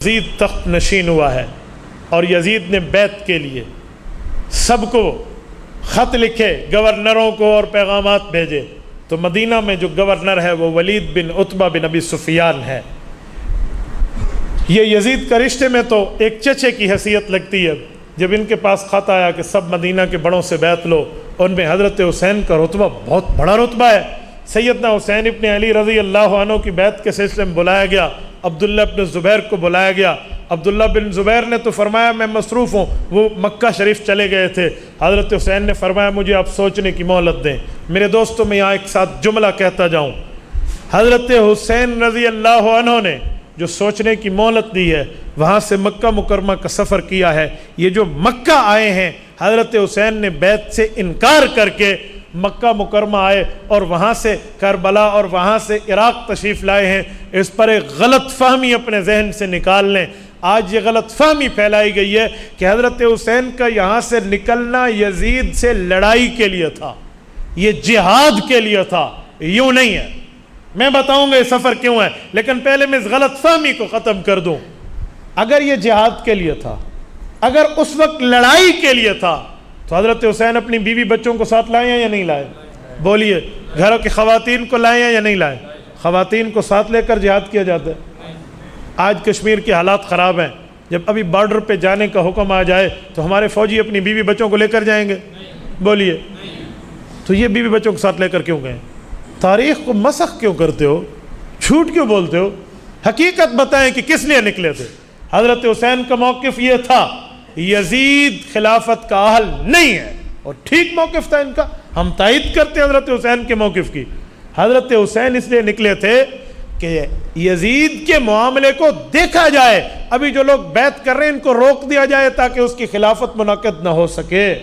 یزید تخت نشین ہوا ہے اور یزید نے بیعت کے لیے سب کو خط لکھے، گورنروں کو اور پیغامات بھیجے، تو مدینہ میں جو گورنر ہے وہ ولید بن عتبہ بن ابی سفیان ہے۔ یہ یزید کا رشتے میں تو ایک چچے کی حیثیت لگتی ہے۔ جب ان کے پاس خط آیا کہ سب مدینہ کے بڑوں سے بیعت لو، ان میں حضرت حسین کا رتبہ بہت بڑا رتبہ ہے۔ سیدنا حسین ابن علی رضی اللہ عنہ کی بیعت کے سلسلے میں بلایا گیا، عبداللہ بن زبیر کو بلایا گیا۔ عبداللہ بن زبیر نے تو فرمایا میں مصروف ہوں، وہ مکہ شریف چلے گئے تھے۔ حضرت حسین نے فرمایا مجھے آپ سوچنے کی مہلت دیں۔ میرے دوستوں میں یہاں ایک ساتھ جملہ کہتا جاؤں، حضرت حسین رضی اللہ عنہ نے جو سوچنے کی مہلت دی ہے، وہاں سے مکہ مکرمہ کا سفر کیا ہے۔ یہ جو مکہ آئے ہیں، حضرت حسین نے بیعت سے انکار کر کے مکہ مکرمہ آئے اور وہاں سے کربلا اور وہاں سے عراق تشریف لائے ہیں۔ اس پر ایک غلط فہمی اپنے ذہن سے نکال لیں۔ آج یہ غلط فہمی پھیلائی گئی ہے کہ حضرت حسین کا یہاں سے نکلنا یزید سے لڑائی کے لیے تھا، یہ جہاد کے لیے تھا۔ یوں نہیں ہے، میں بتاؤں گا یہ سفر کیوں ہے، لیکن پہلے میں اس غلط فہمی کو ختم کر دوں۔ اگر یہ جہاد کے لیے تھا، اگر اس وقت لڑائی کے لیے تھا، تو حضرت حسین اپنی بیوی بچوں کو ساتھ لائے ہیں یا نہیں لائے؟ بولیے، گھروں کی خواتین کو لائے ہیں یا نہیں لائے؟ خواتین کو ساتھ لے کر جہاد کیا جاتا ہے۔ آج کشمیر کے حالات خراب ہیں، جب ابھی بارڈر پہ جانے کا حکم آ جائے تو ہمارے فوجی اپنی بیوی بچوں کو لے کر جائیں گے؟ بولیے، تو یہ بیوی بچوں کو ساتھ لے کر کیوں گئے؟ تاریخ کو مسخ کیوں کرتے ہو؟ جھوٹ کیوں بولتے ہو؟ حقیقت بتائیں کہ کس لیے نکلے تھے۔ حضرت حسین کا موقف یہ تھا، یزید خلافت کا اہل نہیں ہے، اور ٹھیک موقف تھا ان کا، ہم تائید کرتے ہیں حضرت حسین کے موقف کی۔ حضرت حسین اس لیے نکلے تھے کہ یزید کے معاملے کو دیکھا جائے، ابھی جو لوگ بیعت کر رہے ہیں ان کو روک دیا جائے تاکہ اس کی خلافت منعقد نہ ہو سکے۔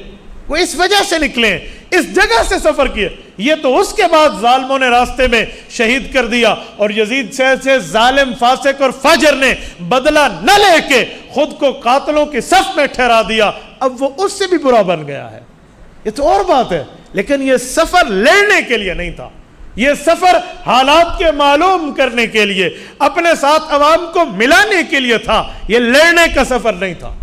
وہ اس وجہ سے نکلے، اس جگہ سے سفر کیے۔ یہ تو اس کے بعد ظالموں نے راستے میں شہید کر دیا، اور یزید سے ظالم فاسق اور فاجر نے بدلہ نہ لے کے خود کو قاتلوں کی صف میں ٹھہرا دیا۔ اب وہ اس سے بھی برا بن گیا ہے، یہ تو اور بات ہے، لیکن یہ سفر لڑنے کے لیے نہیں تھا، یہ سفر حالات کے معلوم کرنے کے لیے، اپنے ساتھ عوام کو ملانے کے لیے تھا، یہ لڑنے کا سفر نہیں تھا۔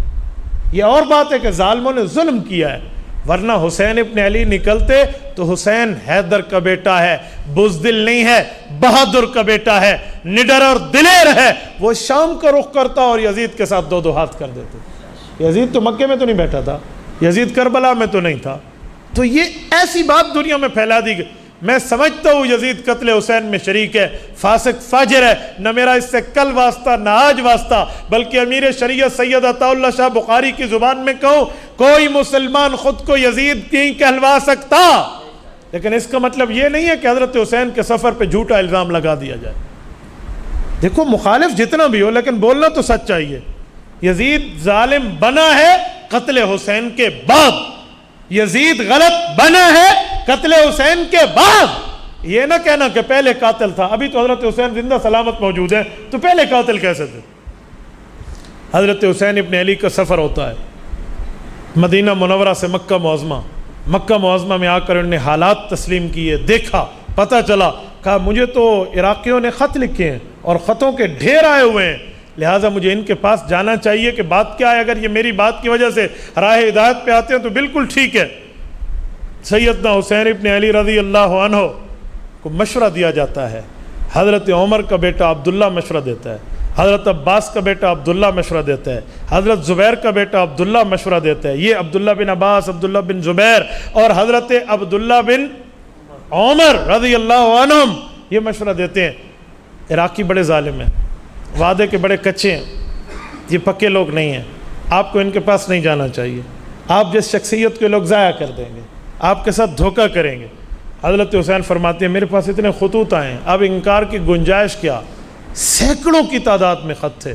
یہ اور بات ہے کہ ظالموں نے ظلم کیا ہے، ورنہ حسین ابن علی نکلتے تو حسین حیدر کا بیٹا ہے، بزدل نہیں ہے، بہادر کا بیٹا ہے، نڈر اور دلیر ہے۔ وہ شام کا رخ کرتا اور یزید کے ساتھ دو دو ہاتھ کر دیتے۔ یزید تو مکے میں تو نہیں بیٹھا تھا، یزید کربلا میں تو نہیں تھا۔ تو یہ ایسی بات دنیا میں پھیلا دی گئی۔ میں سمجھتا ہوں یزید قتل حسین میں شریک ہے، فاسق فاجر ہے، نہ میرا اس سے کل واسطہ نہ آج واسطہ، بلکہ امیر شریعت سید عطا اللہ شاہ بخاری کی زبان میں کہوں، کوئی مسلمان خود کو یزید نہیں کہلوا سکتا۔ لیکن اس کا مطلب یہ نہیں ہے کہ حضرت حسین کے سفر پہ جھوٹا الزام لگا دیا جائے۔ دیکھو، مخالف جتنا بھی ہو لیکن بولنا تو سچ چاہیے۔ یزید ظالم بنا ہے قتل حسین کے بعد، یزید غلط بنا ہے قتل حسین کے بعد۔ یہ نہ کہنا کہ پہلے قاتل تھا، ابھی تو حضرت حسین زندہ سلامت موجود ہے، تو پہلے قاتل کیسے تھے؟ حضرت حسین ابن علی کا سفر ہوتا ہے مدینہ منورہ سے مکہ معظمہ۔ مکہ معظمہ میں آ کر انہوں نے حالات تسلیم کیے، دیکھا، پتہ چلا، کہا مجھے تو عراقیوں نے خط لکھے ہیں اور خطوں کے ڈھیر آئے ہوئے ہیں، لہٰذا مجھے ان کے پاس جانا چاہیے کہ بات کیا ہے۔ اگر یہ میری بات کی وجہ سے راہ ہدایت پہ آتے ہیں تو بالکل ٹھیک ہے۔ سیدنا حسین ابن علی رضی اللہ عنہ کو مشورہ دیا جاتا ہے، حضرت عمر کا بیٹا عبداللہ مشورہ دیتا ہے، حضرت عباس کا بیٹا عبداللہ مشورہ دیتا ہے، حضرت زبیر کا بیٹا عبداللہ مشورہ دیتا ہے۔ یہ عبداللہ بن عباس، عبداللہ بن زبیر اور حضرت عبداللہ بن عمر رضی اللہ عنہم یہ مشورہ دیتے ہیں۔ عراقی بڑے ظالم ہیں، وعدے کے بڑے کچے ہیں، یہ پکے لوگ نہیں ہیں، آپ کو ان کے پاس نہیں جانا چاہیے، آپ جس شخصیت کے لوگ ضائع کر دیں گے، آپ کے ساتھ دھوکہ کریں گے۔ حضرت حسین فرماتے ہیں میرے پاس اتنے خطوط آئے ہیں، اب انکار کی گنجائش کیا؟ سینکڑوں کی تعداد میں خط تھے۔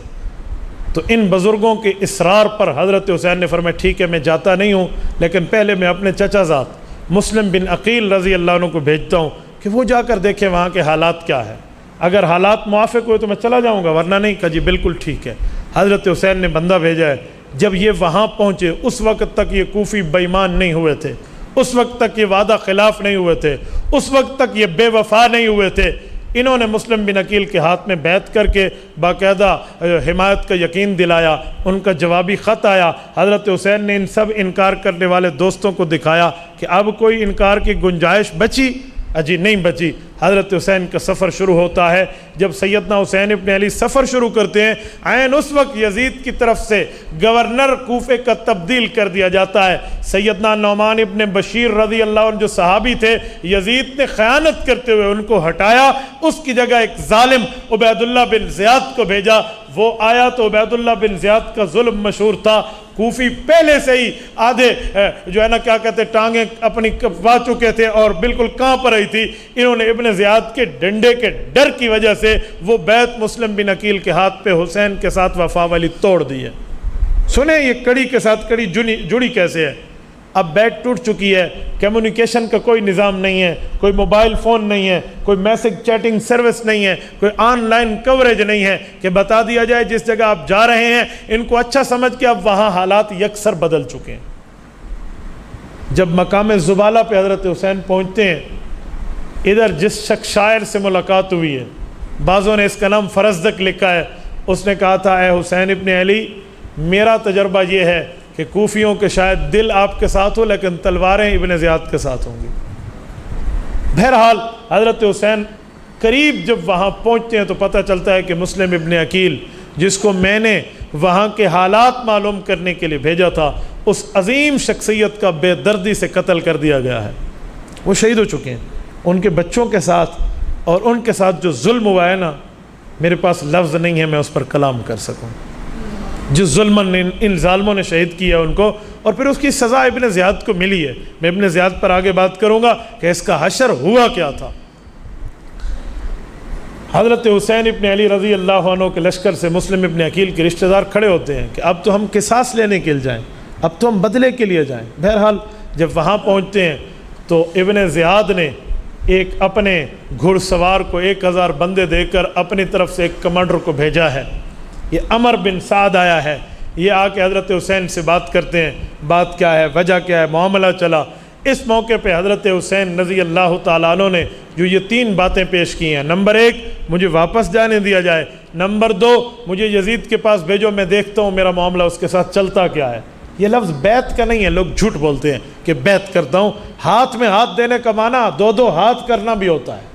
تو ان بزرگوں کے اصرار پر حضرت حسین نے فرمایا ٹھیک ہے میں جاتا نہیں ہوں، لیکن پہلے میں اپنے چچا زاد مسلم بن عقیل رضی اللہ عنہ کو بھیجتا ہوں کہ وہ جا کر دیکھیں وہاں کے حالات کیا ہے، اگر حالات موافق ہوئے تو میں چلا جاؤں گا، ورنہ نہیں۔ کہا جی بالکل ٹھیک ہے۔ حضرت حسین نے بندہ بھیجا ہے۔ جب یہ وہاں پہنچے، اس وقت تک یہ کوفی بے ایمان نہیں ہوئے تھے، اس وقت تک یہ وعدہ خلاف نہیں ہوئے تھے، اس وقت تک یہ بے وفا نہیں ہوئے تھے، انہوں نے مسلم بن عقیل کے ہاتھ میں بیعت کر کے باقاعدہ حمایت کا یقین دلایا۔ ان کا جوابی خط آیا، حضرت حسین نے ان سب انکار کرنے والے دوستوں کو دکھایا کہ اب کوئی انکار کی گنجائش بچی؟ اجی نہیں بچی۔ حضرت حسین کا سفر شروع ہوتا ہے۔ جب سیدنا حسین ابن علی سفر شروع کرتے ہیں، عین اس وقت یزید کی طرف سے گورنر کوفے کا تبدیل کر دیا جاتا ہے۔ سیدنا نعمان ابن بشیر رضی اللہ عنہ جو صحابی تھے، یزید نے خیانت کرتے ہوئے ان کو ہٹایا، اس کی جگہ ایک ظالم عبید اللہ بن زیاد کو بھیجا۔ وہ آیا تو عبید اللہ بن زیاد کا ظلم مشہور تھا، کوفی پہلے سے ہی آدھے جو ہے نا کیا کہتے ٹانگیں اپنی کپوا چکے تھے اور بالکل کانپ رہی تھی۔ انہوں نے ابن زیاد کے ڈنڈے کے ڈر کی وجہ سے وہ بیعت مسلم بن عقیل کے ہاتھ پہ حسین کے ساتھ وفا والی توڑ دی ہے۔ سنیں یہ کڑی کے ساتھ کڑی جڑی کیسے ہے۔ اب بیعت ٹوٹ چکی ہے، کمیونیکیشن کا کوئی نظام نہیں ہے، کوئی موبائل فون نہیں ہے، کوئی میسج چیٹنگ سروس نہیں ہے، کوئی آن لائن کوریج نہیں ہے کہ بتا دیا جائے جس جگہ آپ جا رہے ہیں ان کو اچھا سمجھ کے اب وہاں حالات یکسر بدل چکے ہیں۔ جب مقام زبالہ پہ حضرت حسین پہنچتے ہیں، ادھر جس شخص شاعر سے ملاقات ہوئی ہے، بعضوں نے اس کا نام فرزدق لکھا ہے، اس نے کہا تھا اے حسین ابن علی، میرا تجربہ یہ ہے کہ کوفیوں کے شاید دل آپ کے ساتھ ہو لیکن تلواریں ابن زیاد کے ساتھ ہوں گی۔ بہرحال حضرت حسین قریب جب وہاں پہنچتے ہیں تو پتہ چلتا ہے کہ مسلم ابن عقیل جس کو میں نے وہاں کے حالات معلوم کرنے کے لیے بھیجا تھا، اس عظیم شخصیت کا بے دردی سے قتل کر دیا گیا ہے۔ وہ شہید ہو چکے ہیں۔ ان کے بچوں کے ساتھ اور ان کے ساتھ جو ظلم ہوا ہے نا، میرے پاس لفظ نہیں ہے میں اس پر کلام کر سکوں۔ جس ظلم ان ظالموں نے شہید کیا ان کو، اور پھر اس کی سزا ابن زیاد کو ملی ہے۔ میں ابن زیاد پر آگے بات کروں گا کہ اس کا حشر ہوا کیا تھا۔ حضرت حسین ابن علی رضی اللہ عنہ کے لشکر سے مسلم ابن عقیل کے رشتہ دار کھڑے ہوتے ہیں کہ اب تو ہم قصاص لینے کے لیے جائیں، اب تو ہم بدلے کے لیے جائیں۔ بہرحال جب وہاں پہنچتے ہیں تو ابن زیاد نے ایک اپنے گھڑ سوار کو 1000 بندے دے کر اپنی طرف سے ایک کمانڈر کو بھیجا ہے۔ یہ عمر بن سعد آیا ہے، یہ آ کے حضرت حسین سے بات کرتے ہیں، بات کیا ہے، وجہ کیا ہے، معاملہ چلا۔ اس موقع پہ حضرت حسین رضی اللہ تعالیٰ عنہ نے جو یہ 3 باتیں پیش کی ہیں، نمبر 1 مجھے واپس جانے دیا جائے، نمبر 2 مجھے یزید کے پاس بھیجو، میں دیکھتا ہوں میرا معاملہ اس کے ساتھ چلتا کیا ہے۔ یہ لفظ بیعت کا نہیں ہے، لوگ جھوٹ بولتے ہیں کہ بیعت کرتا ہوں، ہاتھ میں ہاتھ دینے کا معنی 2 ہاتھ کرنا بھی ہوتا ہے۔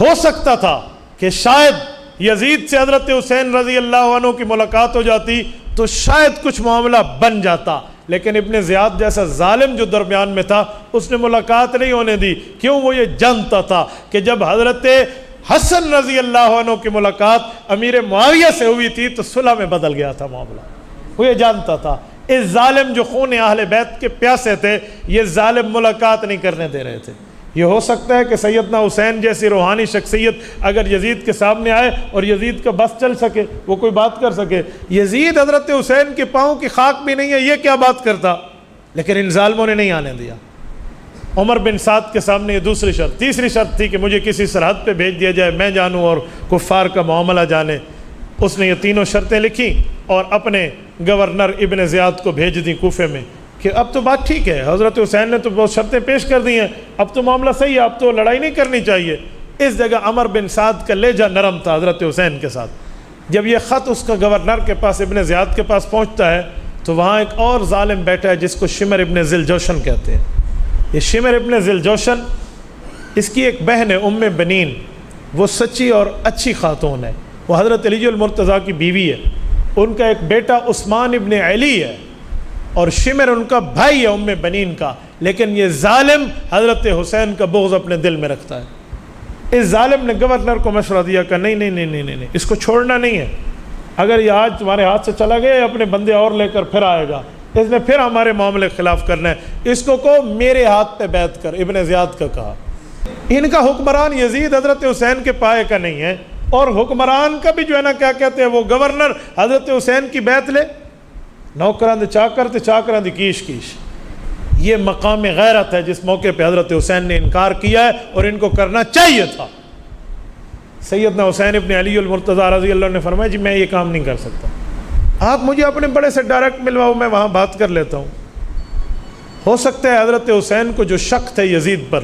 ہو سکتا تھا کہ شاید یزید سے حضرت حسین رضی اللہ عنہ کی ملاقات ہو جاتی تو شاید کچھ معاملہ بن جاتا، لیکن ابن زیاد جیسا ظالم جو درمیان میں تھا اس نے ملاقات نہیں ہونے دی۔ کیوں؟ وہ یہ جانتا تھا کہ جب حضرت حسن رضی اللہ عنہ کی ملاقات امیر معاویہ سے ہوئی تھی تو صلح میں بدل گیا تھا معاملہ۔ وہ یہ جانتا تھا اس ظالم جو خون اہل بیت کے پیاسے تھے، یہ ظالم ملاقات نہیں کرنے دے رہے تھے۔ یہ ہو سکتا ہے کہ سیدنا حسین جیسی روحانی شخصیت اگر یزید کے سامنے آئے اور یزید کا بس چل سکے، وہ کوئی بات کر سکے۔ یزید حضرت حسین کے پاؤں کی خاک بھی نہیں ہے، یہ کیا بات کرتا، لیکن ان ظالموں نے نہیں آنے دیا۔ عمر بن سعد کے سامنے یہ دوسری شرط، تیسری شرط تھی کہ مجھے کسی سرحد پہ بھیج دیا جائے، میں جانوں اور کفار کا معاملہ جانے۔ اس نے یہ 3 شرطیں لکھی اور اپنے گورنر ابن زیاد کو بھیج دیں کوفے میں کہ اب تو بات ٹھیک ہے، حضرت حسین نے تو بہت شرطیں پیش کر دی ہیں، اب تو معاملہ صحیح ہے، اب تو لڑائی نہیں کرنی چاہیے۔ اس جگہ عمر بن سعد کا لہجہ نرم تھا حضرت حسین کے ساتھ۔ جب یہ خط اس کا گورنر کے پاس ابن زیاد کے پاس پہنچتا ہے تو وہاں ایک اور ظالم بیٹھا ہے جس کو شمر ابن ذی الجوشن کہتے ہیں۔ یہ شمر ابن ذی الجوشن، اس کی ایک بہن ہے بنین، وہ سچی اور اچھی خاتون ہے، وہ حضرت علی المرتضیٰ کی بیوی ہے۔ ان کا ایک بیٹا عثمان ابن علی ہے اور شمر ان کا بھائی ہے بنین کا، لیکن یہ ظالم حضرت حسین کا بغض اپنے دل میں رکھتا ہے۔ اس ظالم نے گورنر کو مشورہ دیا کہ نہیں، اس کو چھوڑنا نہیں ہے، اگر یہ آج تمہارے ہاتھ سے چلا گیا اپنے بندے اور لے کر پھر آئے گا، اس نے پھر ہمارے معاملے کے خلاف کرنا ہے، اس کو کہو میرے ہاتھ پہ بیعت کر۔ ابن زیاد کا کہا۔ ان کا حکمران یزید حضرت حسین کے پائے کا نہیں ہے، اور حکمران کا بھی جو ہے نا کیا کہتے ہیں وہ گورنر حضرت حسین کی بیعت لے، نوکراں دے چاکر تے چاکراں دی کیش کیش۔ یہ مقام غیرت ہے جس موقع پہ حضرت حسین نے انکار کیا ہے اور ان کو کرنا چاہیے تھا۔ سیدنا حسین ابن علی المرتضیٰ رضی اللہ عنہ نے فرمایا جی میں یہ کام نہیں کر سکتا، آپ مجھے اپنے بڑے سے ڈائریکٹ ملواؤ، میں وہاں بات کر لیتا ہوں۔ ہو سکتا ہے حضرت حسین کو جو شک تھے یزید پر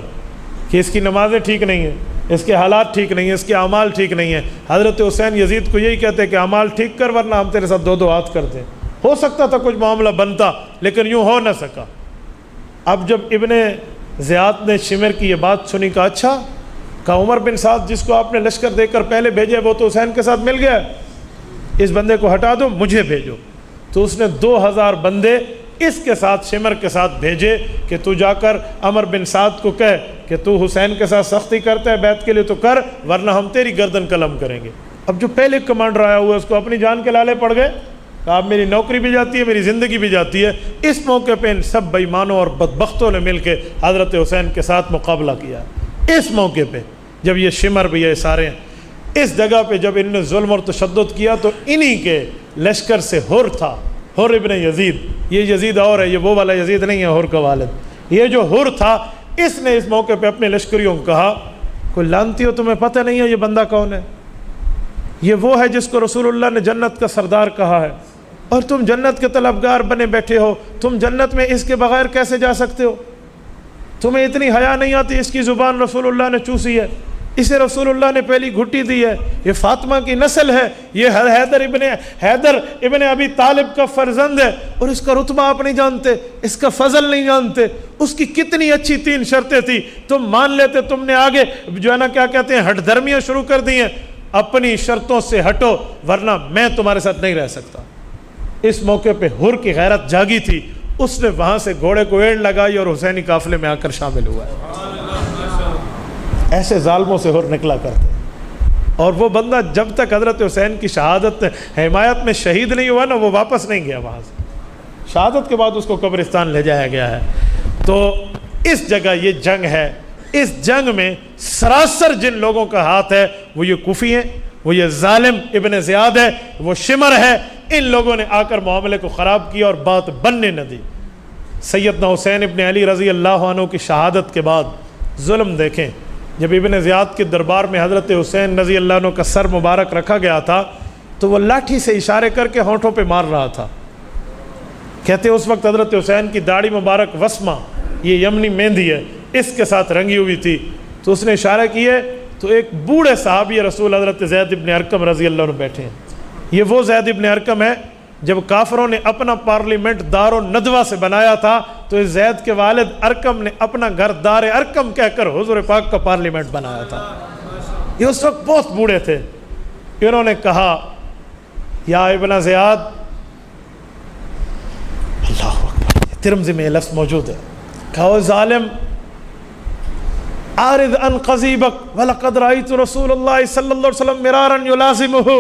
کہ اس کی نمازیں ٹھیک نہیں ہیں، اس کے حالات ٹھیک نہیں ہیں، اس کے اعمال ٹھیک نہیں ہیں۔ حضرت حسین یزید کو یہی کہتے کہ اعمال ٹھیک کر ورنہ ہم تیرے ساتھ دو دو ہاتھ کرتے۔ ہو سکتا تھا کچھ معاملہ بنتا، لیکن یوں ہو نہ سکا۔ اب جب ابن زیاد نے شمر کی یہ بات سنی، کہا اچھا، کہا عمر بن سعد جس کو آپ نے لشکر دے کر پہلے بھیجے وہ تو حسین کے ساتھ مل گیا، اس بندے کو ہٹا دو، مجھے بھیجو۔ تو اس نے 2000 بندے اس کے ساتھ شمر کے ساتھ بھیجے کہ تو جا کر عمر بن سعد کو کہے کہ تو حسین کے ساتھ سختی کرتا ہے بیعت کے لیے تو کر، ورنہ ہم تیری گردن قلم کریں گے۔ اب جو پہلے کمانڈر آیا ہوا ہے اس کو اپنی جان کے لالے پڑ گئے، کہا اب میری نوکری بھی جاتی ہے، میری زندگی بھی جاتی ہے۔ اس موقع پہ ان سب بے ایمانوں اور بدبختوں نے مل کے حضرت حسین کے ساتھ مقابلہ کیا۔ اس موقع پہ جب یہ شمر بھی یہ سارے اس جگہ پہ جب ان نے ظلم اور تشدد کیا تو انہی کے لشکر سے حر تھا، حر ابن یزید۔ یہ یزید اور ہے، یہ وہ والا یزید نہیں ہے حر کا والد۔ یہ جو حر تھا اس نے اس موقع پہ اپنے لشکریوں کو کہا، کوئی لانتی ہو تمہیں پتہ نہیں ہے یہ بندہ کون ہے؟ یہ وہ ہے جس کو رسول اللہ نے جنت کا سردار کہا ہے، اور تم جنت کے طلبگار بنے بیٹھے ہو، تم جنت میں اس کے بغیر کیسے جا سکتے ہو؟ تمہیں اتنی حیا نہیں آتی؟ اس کی زبان رسول اللہ نے چوسی ہے، اسے رسول اللہ نے پہلی گھٹی دی ہے، یہ فاطمہ کی نسل ہے، یہ حیدر ابن ابی طالب کا فرزند ہے، اور اس کا رتبہ آپ نہیں جانتے، اس کا فضل نہیں جانتے، اس کی کتنی اچھی 3 شرطیں تھی، تم مان لیتے، تم نے آگے جو ہے نا کیا کہتے ہیں ہٹ دھرمیاں شروع کر دی ہیں۔ اپنی شرطوں سے ہٹو ورنہ میں تمہارے ساتھ نہیں رہ سکتا۔ اس موقع پہ حر کی غیرت جاگی تھی، اس نے وہاں سے گھوڑے کو ایڑ لگائی اور حسینی قافلے میں آ کر شامل ہوا ہے۔ ایسے ظالموں سے حر نکلا کرتے ہیں۔ اور وہ بندہ جب تک حضرت حسین کی شہادت حمایت میں شہید نہیں ہوا نا، وہ واپس نہیں گیا وہاں سے۔ شہادت کے بعد اس کو قبرستان لے جایا گیا ہے۔ تو اس جگہ یہ جنگ ہے، اس جنگ میں سراسر جن لوگوں کا ہاتھ ہے وہ یہ کوفی ہیں، وہ یہ ظالم ابن زیاد ہے، وہ شمر ہے۔ ان لوگوں نے آ کر معاملے کو خراب کیا اور بات بننے نہ دی۔ سیدنا حسین ابن علی رضی اللہ عنہ کی شہادت کے بعد ظلم دیکھیں، جب ابن زیاد کے دربار میں حضرت حسین رضی اللہ عنہ کا سر مبارک رکھا گیا تھا تو وہ لاٹھی سے اشارے کر کے ہونٹوں پہ مار رہا تھا۔ کہتے اس وقت حضرت حسین کی داڑھی مبارک وسمہ، یہ یمنی مہندی ہے، اس کے ساتھ رنگی ہوئی تھی، تو اس نے اشارہ کیے تو ایک بوڑھے صحابی رسول حضرت زید ابن ارقم رضی اللہ عنہ بیٹھے ہیں۔ یہ وہ زید ابن ارقم ہے جب کافروں نے اپنا پارلیمنٹ دار و ندوہ سے بنایا تھا تو اس زید کے والد ارقم نے اپنا گھر دار ارقم کہہ کر حضور پاک کا پارلیمنٹ بنایا تھا۔ یہ اس وقت بہت بوڑھے تھے۔ انہوں نے کہا یا ابن زیاد، اللہ اکبر، ترمذی میں لفظ موجود ہے، کہا ظالم عارض عن قضیبک ولقد رأیت رسول اللہ صلی اللہ علیہ وسلم مرارا یلازمہ،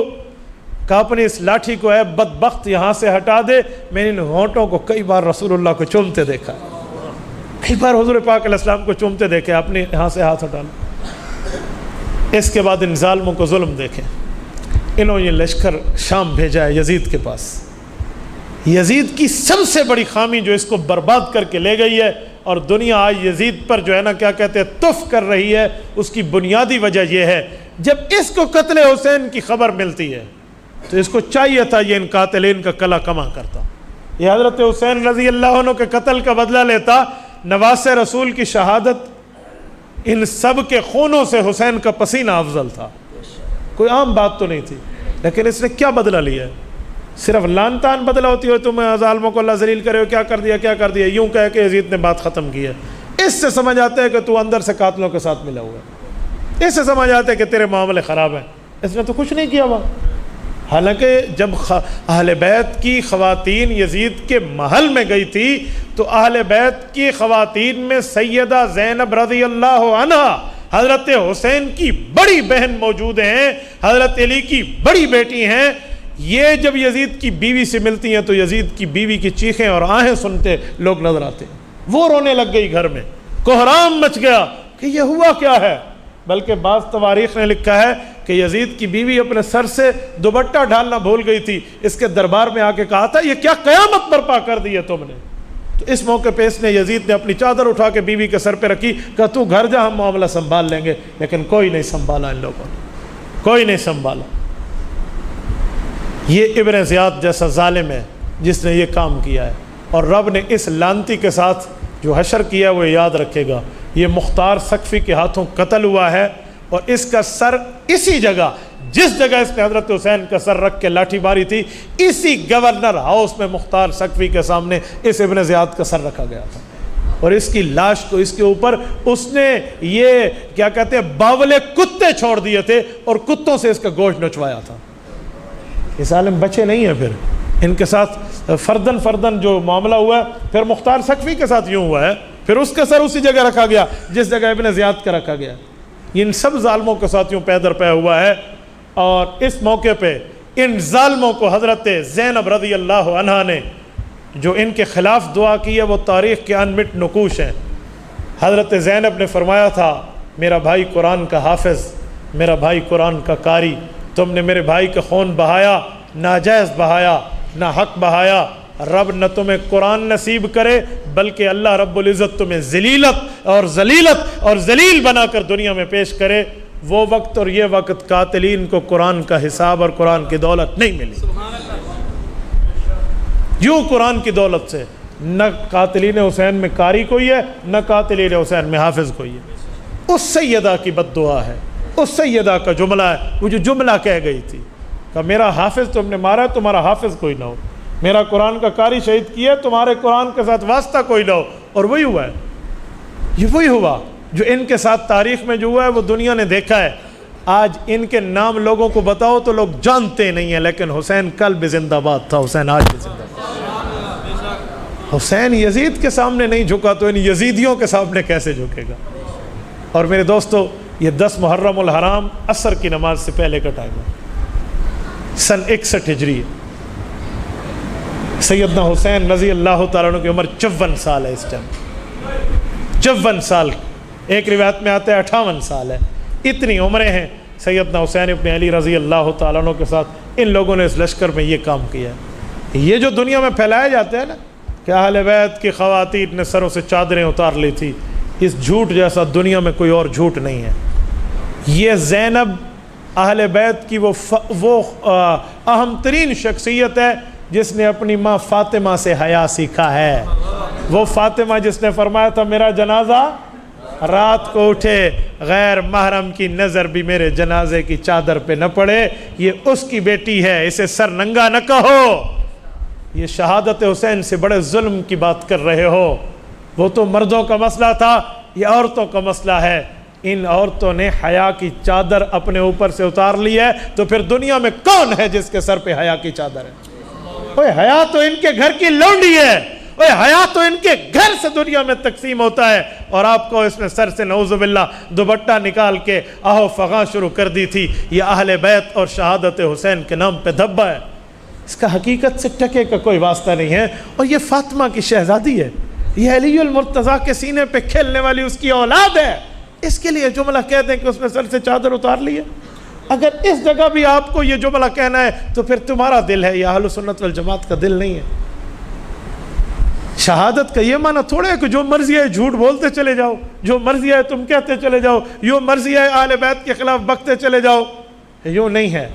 کہا اپنی اس لاٹھی کو اے بدبخت یہاں سے ہٹا دے، میں نے ان ہونٹوں کو کئی بار رسول اللہ کو چومتے دیکھا، کئی بار حضور پاک علیہ السلام کو چومتے دیکھے، اپنے یہاں سے ہاتھ ہٹا لو۔ اس کے بعد ان ظالموں کو ظلم دیکھیں، انہوں یہ لشکر شام بھیجا ہے یزید کے پاس۔ یزید کی سب سے بڑی خامی جو اس کو برباد کر کے لے گئی ہے اور دنیا آج یزید پر جو ہے نا کیا کہتے ہیں تف کر رہی ہے، اس کی بنیادی وجہ یہ ہے جب اس کو قتل حسین کی خبر ملتی ہے تو اس کو چاہیے تھا یہ ان قاتلین کا کلا کما کرتا، یہ حضرت حسین رضی اللہ عنہ کے قتل کا بدلہ لیتا، نواس رسول کی شہادت، ان سب کے خونوں سے حسین کا پسینہ افضل تھا، کوئی عام بات تو نہیں تھی۔ لیکن اس نے کیا بدلہ لیا ہے؟ صرف لان تان بدلہ ہوتی ہو، تم ظالموں کو اللہ ذلیل کرے ہو، کیا کر دیا، یوں کہہ کے یزید نے بات ختم کی ہے۔ اس سے سمجھ آتا ہے کہ تو اندر سے قاتلوں کے ساتھ ملا ہوا ہے، اس سے سمجھ آتا ہے کہ تیرے معاملے خراب ہیں۔ اس نے تو کچھ نہیں کیا ہوا۔ حالانکہ جب اہل بیت کی خواتین یزید کے محل میں گئی تھی تو اہل بیت کی خواتین میں سیدہ زینب رضی اللہ عنہا حضرت حسین کی بڑی بہن موجود ہیں، حضرت علی کی بڑی بیٹی ہیں۔ یہ جب یزید کی بیوی سے ملتی ہیں تو یزید کی بیوی کی چیخیں اور آہیں سنتے لوگ نظر آتے ہیں، وہ رونے لگ گئی، گھر میں کوہرام مچ گیا کہ یہ ہوا کیا ہے۔ بلکہ بعض تواریخ نے لکھا ہے کہ یزید کی بیوی اپنے سر سے دوپٹہ ڈالنا بھول گئی تھی، اس کے دربار میں آ کے کہا تھا یہ کیا قیامت برپا کر دی ہے تم نے۔ تو اس موقع پہ اس نے یزید نے اپنی چادر اٹھا کے بیوی کے سر پہ رکھی، کہا تو گھر جا، ہم معاملہ سنبھال لیں گے۔ لیکن کوئی نہیں سنبھالا، ان لوگوں نے کوئی نہیں سنبھالا۔ یہ ابن زیاد جیسا ظالم ہے جس نے یہ کام کیا ہے، اور رب نے اس لانتی کے ساتھ جو حشر کیا وہ یاد رکھے گا۔ یہ مختار ثقفی کے ہاتھوں قتل ہوا ہے، اور اس کا سر اسی جگہ جس جگہ اس نے حضرت حسین کا سر رکھ کے لاٹھی ماری تھی اسی گورنر ہاؤس میں مختار سقفی کے سامنے اس ابن زیاد کا سر رکھا گیا تھا، اور اس کی لاش کو اس کے اوپر اس نے یہ کیا کہتے ہیں باولے کتے چھوڑ دیے تھے اور کتوں سے اس کا گوشت نچوایا تھا۔ یہ ظالم بچے نہیں ہیں، پھر ان کے ساتھ فردن جو معاملہ ہوا ہے پھر مختار سقفی کے ساتھ یوں ہوا ہے، پھر اس کا سر اسی جگہ رکھا گیا جس جگہ ابن زیاد کا رکھا گیا۔ ان سب ظالموں کے ساتھ یوں پے در پے ہوا ہے، اور اس موقع پہ ان ظالموں کو حضرت زینب رضی اللہ عنہا نے جو ان کے خلاف دعا کی ہے وہ تاریخ کے انمٹ نقوش ہیں۔ حضرت زینب نے فرمایا تھا میرا بھائی قرآن کا حافظ، میرا بھائی قرآن کا قاری، تم نے میرے بھائی کا خون بہایا، ناجائز بہایا، نہ حق بہایا، رب نہ تمہیں قرآن نصیب کرے بلکہ اللہ رب العزت تمہیں ذلیلت اور ذلیل بنا کر دنیا میں پیش کرے۔ وہ وقت اور یہ وقت قاتلین کو قرآن کا حساب اور قرآن کی دولت نہیں ملی، یوں قرآن کی دولت سے نہ قاتلین حسین میں قاری کوئی ہے نہ قاتلین حسین میں حافظ کوئی ہے۔ اس سیدہ کی بد دعا ہے، اس سیدہ کا جملہ ہے، وہ جو جملہ کہہ گئی تھی کہ میرا حافظ تم نے مارا ہے، تمہارا حافظ کوئی نہ ہو، میرا قرآن کا قاری شہید کیا ہے، تمہارے قرآن کے ساتھ واسطہ کوئی نہ ہو۔ اور وہی ہوا ہے، یہ وہی ہوا جو ان کے ساتھ تاریخ میں جو ہوا ہے وہ دنیا نے دیکھا ہے۔ آج ان کے نام لوگوں کو بتاؤ تو لوگ جانتے نہیں ہیں، لیکن حسین کل بھی زندہ باد تھا، حسین آج بھی زندہ باد۔ حسین یزید کے سامنے نہیں جھکا تو ان یزیدیوں کے سامنے کیسے جھکے گا؟ اور میرے دوستو، یہ 10 محرم الحرام عصر کی نماز سے پہلے کا ٹائم ہے، سن 61 ہجری۔ سیدنا حسین رضی اللہ تعالیٰ عنہ کی عمر 54 سال ہے اس ٹائم، 54 سال، ایک روایت میں آتا ہے 58 سال ہے۔ اتنی عمریں ہیں سیدنا حسین ابن علی رضی اللہ تعالیٰ عنہ کے ساتھ ان لوگوں نے اس لشکر میں یہ کام کیا ہے۔ یہ جو دنیا میں پھیلائے جاتے ہیں نا کہ اہل بیت کی خواتین نے سروں سے چادریں اتار لی تھی، اس جھوٹ جیسا دنیا میں کوئی اور جھوٹ نہیں ہے۔ یہ زینب اہل بیت کی وہ اہم ترین شخصیت ہے جس نے اپنی ماں فاطمہ سے حیا سیکھا ہے۔ وہ فاطمہ جس نے فرمایا تھا میرا جنازہ رات کو اٹھے غیر محرم کی نظر بھی میرے جنازے کی چادر پہ نہ پڑے، یہ اس کی بیٹی ہے، اسے سر ننگا نہ کہو۔ یہ شہادت حسین سے بڑے ظلم کی بات کر رہے ہو، وہ تو مردوں کا مسئلہ تھا، یہ عورتوں کا مسئلہ ہے۔ ان عورتوں نے حیا کی چادر اپنے اوپر سے اتار لی ہے، تو پھر دنیا میں کون ہے جس کے سر پہ حیا کی چادر ہے؟ اوہ حیا تو ان کے گھر کی لونڈی ہے، اوہ حیا تو ان کے گھر سے دنیا میں تقسیم ہوتا ہے، اور آپ کو اس نے سر سے نعوذ باللہ دوپٹہ نکال کے آہو فغاں شروع کر دی تھی۔ یہ اہل بیت اور شہادت حسین کے نام پہ دھبا ہے، اس کا حقیقت سے ٹکے کا کوئی واسطہ نہیں ہے۔ اور یہ فاطمہ کی شہزادی ہے، یہ علی المرتضیٰ کے سینے پہ کھیلنے والی اس کی اولاد ہے، اس کے لیے جملہ کہہ دیں کہ اس نے سر سے چادر اتار لی ہے۔ اگر اس جگہ بھی آپ کو یہ جملہ کہنا ہے تو پھر تمہارا دل ہے، یہ اہل سنت والجماعت کا دل نہیں ہے۔ شہادت کا یہ معنی تھوڑا ہے کہ جو مرضی ہے جھوٹ بولتے چلے جاؤ، جو مرضی ہے تم کہتے چلے جاؤ، جو مرضی ہے اہل بیت کے خلاف بکتے چلے جاؤ، یوں نہیں ہے۔